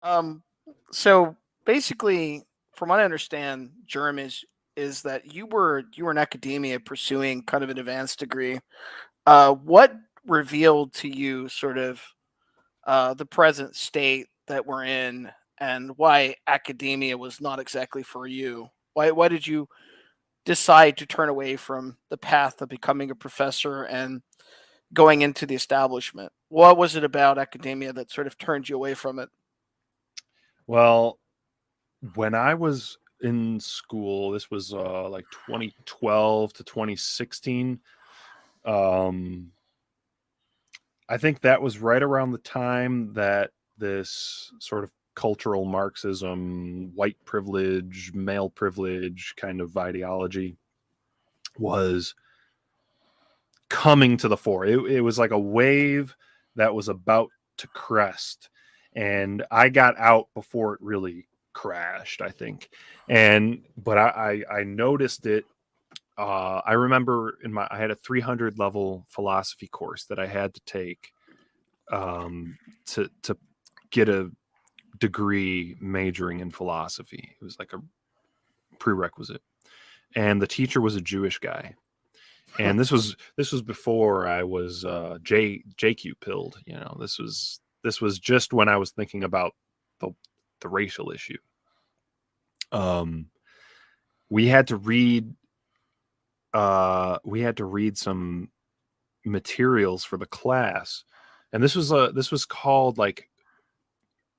Um, so basically, from what I understand, Germ is that you were in academia pursuing kind of an advanced degree. What revealed to you sort of the present state that we're in and why academia was not exactly for you? Why did you decide to turn away from the path of becoming a professor and going into the establishment? What was it about academia that sort of turned you away from it? Well, when I was in school, this was like 2012 to 2016. Um, I think that was right around the time that this sort of cultural Marxism, white privilege, male privilege kind of ideology was coming to the fore. It was like a wave that was about to crest. And I got out before it really crashed, I think. But I noticed it. I remember I had a 300 level philosophy course that I had to take to get a degree majoring in philosophy. It was like a prerequisite, and the teacher was a Jewish guy. And this was before I was JQ pilled. You know, this was just when I was thinking about the the racial issue. Um, we had to read some materials for the class, and this was called like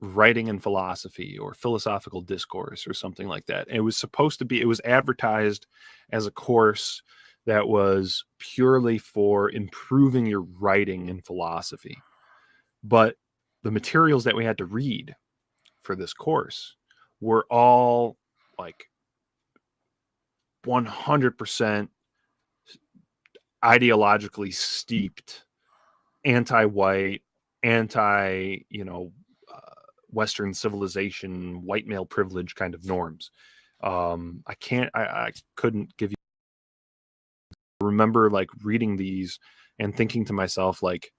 writing in philosophy or philosophical discourse or something like that. And it was advertised as a course that was purely for improving your writing in philosophy. But the materials that we had to read for this course were all like 100% ideologically steeped, anti-white, anti, Western civilization, white male privilege kind of norms. I couldn't give you. Remember like reading these and thinking to myself like,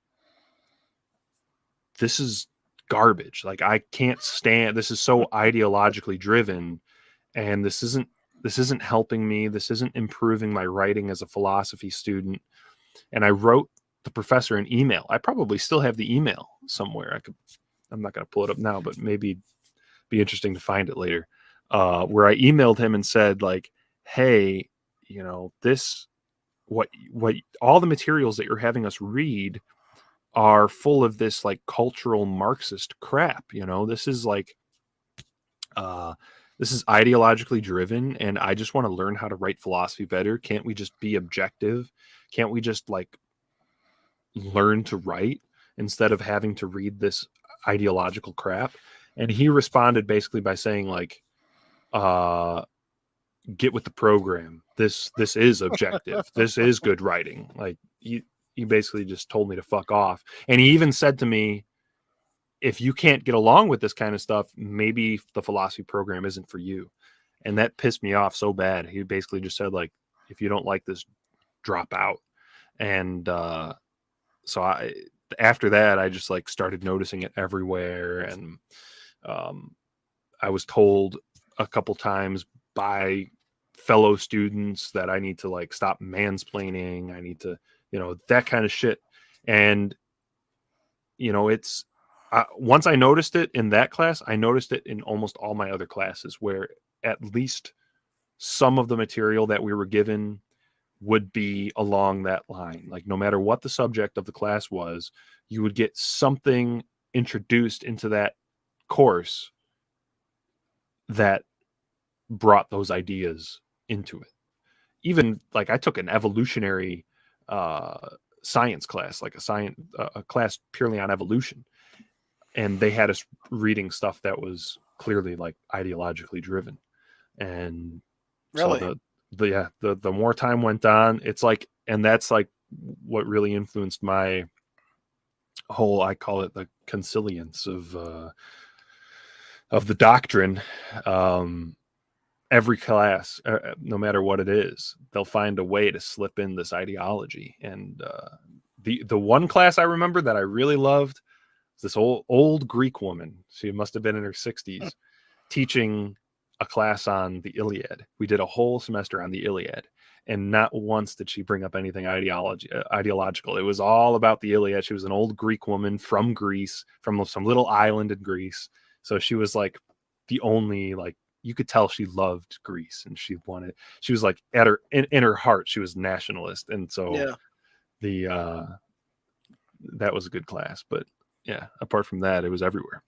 this is garbage. Like I can't stand. This is so ideologically driven, and this isn't helping me. This isn't improving my writing as a philosophy student. And I wrote the professor an email. I probably still have the email somewhere. I'm not going to pull it up now, but maybe be interesting to find it later. Where I emailed him and said like, hey, this what all the materials that you're having us read are full of this like cultural Marxist crap. This is like uh this is ideologically driven, and I just want to learn how to write philosophy better. Can't we just be objective? Can't we just like learn to write instead of having to read this ideological crap? And he responded basically by saying like, uh get with the program. This is objective. This is good writing. Like he basically just told me to fuck off. And he even said to me, if you can't get along with this kind of stuff, maybe the philosophy program isn't for you. And that pissed me off so bad. He basically just said like, if you don't like this, drop out. And so after that, I just like started noticing it everywhere. And um, I was told a couple times by fellow students that I need to like stop mansplaining. I need to, that kind of shit. And, it's once I noticed it in that class, I noticed it in almost all my other classes where at least some of the material that we were given would be along that line. Like no matter what the subject of the class was, you would get something introduced into that course that brought those ideas into it. Even like I took an evolutionary uh, science class, like a class purely on evolution, and they had us reading stuff that was clearly like ideologically driven. And so Really? the more time went on, it's like, and that's like what really influenced my whole, I call it the consilience of the doctrine. Um, every class, no matter what it is, they'll find a way to slip in this ideology. And the one class I remember that I really loved This old Greek woman. She must have been in her 60s, teaching a class on the Iliad. We did a whole semester on the Iliad, and not once did she bring up anything ideological. It was all about the Iliad. She was an old Greek woman from Greece, from some little island in Greece. So she was like the only, like, you could tell she loved Greece, and she was like at her in her heart, she was nationalist. And so that was a good class. But yeah, apart from that, it was everywhere.